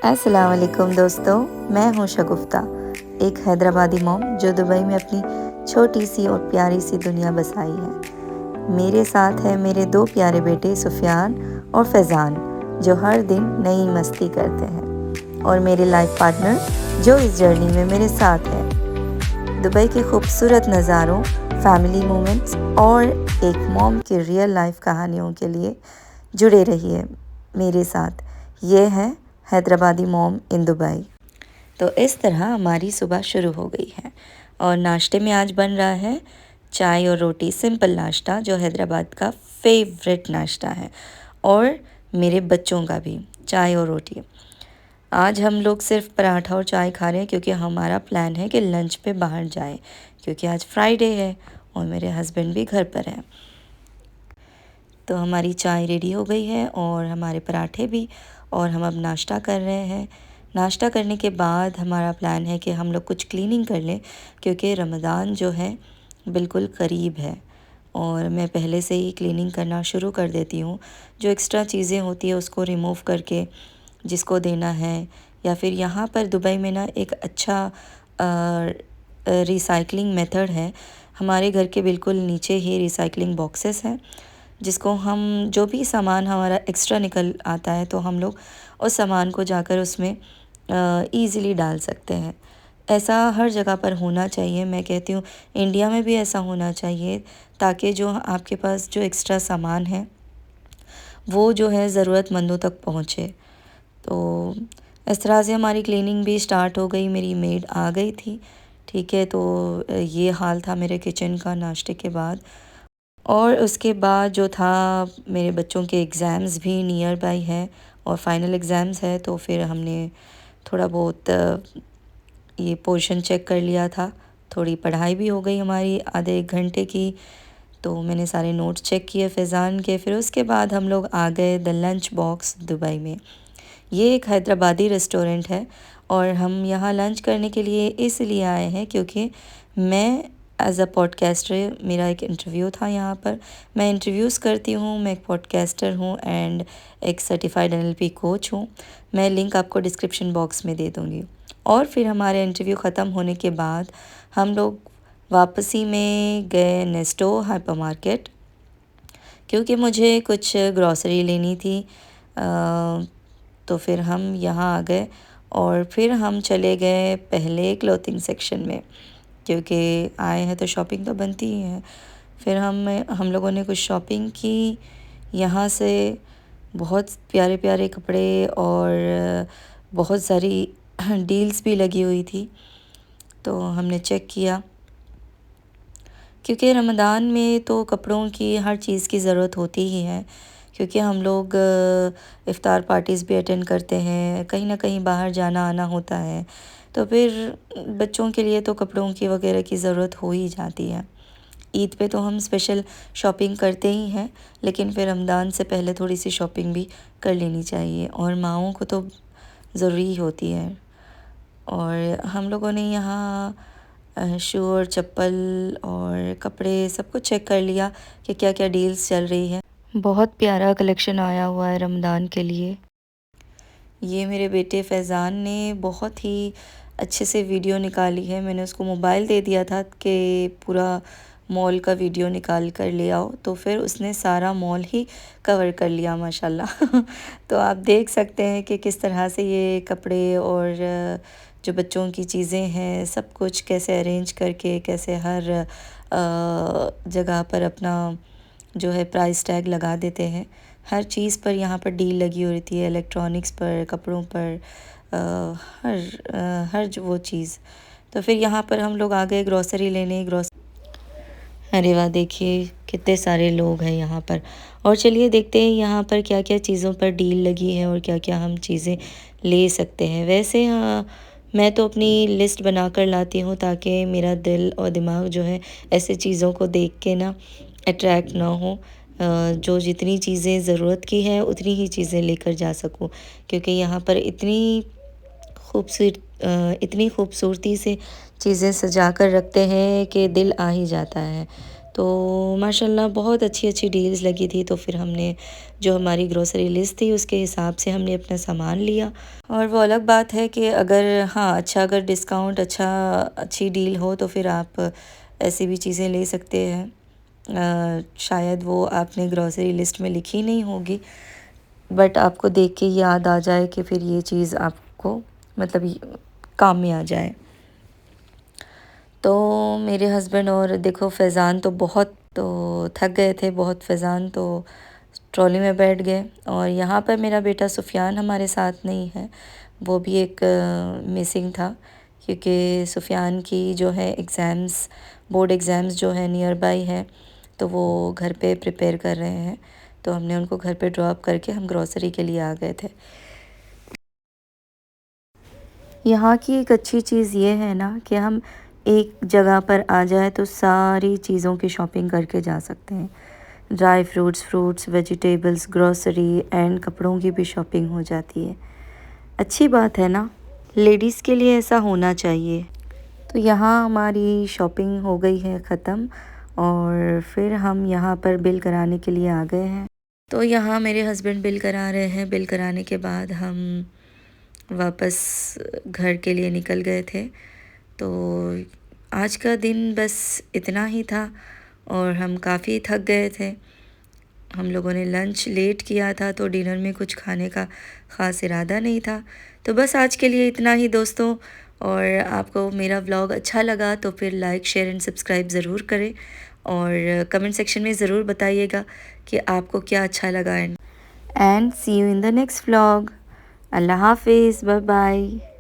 अस्सलाम वालेकुम दोस्तों, मैं हूँ शगुफ्ता, एक हैदराबादी मॉम जो दुबई में अपनी छोटी सी और प्यारी सी दुनिया बसाई है। मेरे साथ है मेरे दो प्यारे बेटे सुफियान और फैज़ान, जो हर दिन नई मस्ती करते हैं, और मेरे लाइफ पार्टनर जो इस जर्नी में मेरे साथ है। दुबई के खूबसूरत नज़ारों, फैमिली मोमेंट्स और एक मॉम की रियल लाइफ कहानियों के लिए जुड़े रहिए मेरे साथ। ये है हैदराबादी मॉम इन दुबई। तो इस तरह हमारी सुबह शुरू हो गई है और नाश्ते में आज बन रहा है चाय और रोटी। सिंपल नाश्ता जो हैदराबाद का फेवरेट नाश्ता है, और मेरे बच्चों का भी चाय और रोटी। आज हम लोग सिर्फ पराठा और चाय खा रहे हैं क्योंकि हमारा प्लान है कि लंच पे बाहर जाएं, क्योंकि आज फ्राइडे है और मेरे हस्बैंड भी घर पर हैं। तो हमारी चाय रेडी हो गई है और हमारे पराठे भी, और हम अब नाश्ता कर रहे हैं। नाश्ता करने के बाद हमारा प्लान है कि हम लोग कुछ क्लीनिंग कर लें, क्योंकि रमज़ान जो है बिल्कुल करीब है और मैं पहले से ही क्लीनिंग करना शुरू कर देती हूँ। जो एक्स्ट्रा चीज़ें होती है उसको रिमूव करके जिसको देना है, या फिर यहाँ पर दुबई में ना एक अच्छा रिसाइकलिंग मेथड है। हमारे घर के बिल्कुल नीचे ही रिसाइकलिंग बॉक्सेस हैं, जिसको हम जो भी सामान हमारा एक्स्ट्रा निकल आता है तो हम लोग उस सामान को जाकर उसमें ईज़िली डाल सकते हैं। ऐसा हर जगह पर होना चाहिए। मैं कहती हूँ इंडिया में भी ऐसा होना चाहिए, ताकि जो आपके पास जो एक्स्ट्रा सामान है वो जो है ज़रूरतमंदों तक पहुँचे। तो इस तरह से हमारी क्लीनिंग भी स्टार्ट हो गई। मेरी मेड आ गई थी, ठीक है। तो ये हाल था मेरे किचन का नाश्ते के बाद। और उसके बाद जो था, मेरे बच्चों के एग्ज़ाम्स भी नियर बाई हैं और फाइनल एग्ज़ाम्स है, तो फिर हमने थोड़ा बहुत ये पोर्शन चेक कर लिया था। थोड़ी पढ़ाई भी हो गई हमारी आधे एक घंटे की। तो मैंने सारे नोट्स चेक किए फैज़ान के। फिर उसके बाद हम लोग आ गए द लंच बॉक्स दुबई में। ये एक हैदराबादी रेस्टोरेंट है और हम यहाँ लंच करने के लिए इसलिए आए हैं क्योंकि मैं एज़ अ पॉडकास्टर, मेरा एक इंटरव्यू था यहाँ पर। मैं इंटरव्यूज़ करती हूँ, मैं एक पॉडकास्टर हूँ एंड एक सर्टिफाइड NLP कोच हूँ। मैं लिंक आपको डिस्क्रिप्शन बॉक्स में दे दूँगी। और फिर हमारे इंटरव्यू ख़त्म होने के बाद हम लोग वापसी में गए नेस्टो हाइपर मार्केट, क्योंकि मुझे कुछ ग्रॉसरी लेनी थी। तो फिर हम यहाँ आ गए और फिर हम चले गए पहले क्लोथिंग सेक्शन में, क्योंकि आए हैं तो शॉपिंग तो बनती ही है। फिर हम लोगों ने कुछ शॉपिंग की यहाँ से। बहुत प्यारे प्यारे कपड़े और बहुत सारी डील्स भी लगी हुई थी, तो हमने चेक किया। क्योंकि रमज़ान में तो कपड़ों की हर चीज़ की ज़रूरत होती ही है, क्योंकि हम लोग इफ़्तार पार्टीज़ भी अटेंड करते हैं, कहीं ना कहीं बाहर जाना आना होता है, तो फिर बच्चों के लिए तो कपड़ों की वगैरह की ज़रूरत हो ही जाती है। ईद पे तो हम स्पेशल शॉपिंग करते ही हैं, लेकिन फिर रमज़ान से पहले थोड़ी सी शॉपिंग भी कर लेनी चाहिए, और माँओं को तो ज़रूरी होती है। और हम लोगों ने यहाँ शू और चप्पल और कपड़े सब कुछ चेक कर लिया कि क्या क्या डील्स चल रही है। बहुत प्यारा कलेक्शन आया हुआ है रमज़ान के लिए। ये मेरे बेटे फैज़ान ने बहुत ही अच्छे से वीडियो निकाली है। मैंने उसको मोबाइल दे दिया था कि पूरा मॉल का वीडियो निकाल कर ले आओ, तो फिर उसने सारा मॉल ही कवर कर लिया माशाल्लाह। तो आप देख सकते हैं कि किस तरह से ये कपड़े और जो बच्चों की चीज़ें हैं सब कुछ कैसे अरेंज करके, कैसे हर जगह पर अपना जो है प्राइस टैग लगा देते हैं। हर चीज़ पर यहाँ पर डील लगी हुई थी, इलेक्ट्रॉनिक्स पर, कपड़ों पर, हर जो वो चीज़। तो फिर यहाँ पर हम लोग आ गए ग्रॉसरी लेने। अरे वाह, देखिए कितने सारे लोग हैं यहाँ पर। और चलिए देखते हैं यहाँ पर क्या क्या चीज़ों पर डील लगी है और क्या क्या हम चीज़ें ले सकते हैं। वैसे हाँ, मैं तो अपनी लिस्ट बना कर लाती हूँ ताकि मेरा दिल और दिमाग जो है ऐसे चीज़ों को देख के ना अट्रैक्ट ना हो। जो जितनी चीज़ें ज़रूरत की है उतनी ही चीज़ें लेकर जा सकूँ, क्योंकि यहाँ पर इतनी खूबसूरती से चीज़ें सजा कर रखते हैं कि दिल आ ही जाता है। तो माशाल्लाह बहुत अच्छी अच्छी डील्स लगी थी। तो फिर हमने जो हमारी ग्रोसरी लिस्ट थी उसके हिसाब से हमने अपना सामान लिया। और वो अलग बात है कि अगर हाँ अच्छा अगर डिस्काउंट अच्छी डील हो तो फिर आप ऐसी भी चीज़ें ले सकते हैं। शायद वो आपने ग्रोसरी लिस्ट में लिखी नहीं होगी, बट आपको देख के याद आ जाए कि फिर ये चीज़ आपको मतलब काम में आ जाए। तो मेरे हस्बैंड और देखो फैज़ान तो बहुत तो थक गए थे बहुत। फैज़ान तो ट्रॉली में बैठ गए। और यहाँ पर मेरा बेटा सुफियान हमारे साथ नहीं है, वो भी एक मिसिंग था, क्योंकि सुफियान की जो है एग्ज़ाम्स बोर्ड एग्ज़ाम्स जो है नियर बाई है, तो वो घर पे प्रिपेयर कर रहे हैं। तो हमने उनको घर पे ड्रॉप करके हम ग्रॉसरी के लिए आ गए थे। यहाँ की एक अच्छी चीज़ ये है ना कि हम एक जगह पर आ जाए तो सारी चीज़ों की शॉपिंग करके जा सकते हैं। Dry fruits, vegetables, grocery and कपड़ों की भी शॉपिंग हो जाती है। अच्छी बात है ना, लेडीज़ के लिए ऐसा होना चाहिए। तो यहाँ हमारी शॉपिंग हो गई है ख़त्म और फिर हम यहाँ पर बिल कराने के लिए आ गए हैं। तो यहाँ मेरे हस्बैंड बिल करा रहे हैं। बिल कराने के बाद हम वापस घर के लिए निकल गए थे। तो आज का दिन बस इतना ही था और हम काफ़ी थक गए थे। हम लोगों ने लंच लेट किया था तो डिनर में कुछ खाने का ख़ास इरादा नहीं था। तो बस आज के लिए इतना ही दोस्तों। और आपको मेरा व्लॉग अच्छा लगा तो फिर लाइक शेयर एंड सब्सक्राइब ज़रूर करें और कमेंट सेक्शन में ज़रूर बताइएगा कि आपको क्या अच्छा लगा। And see you in the next vlog. अल्लाह हाफिज़, बाय बाय।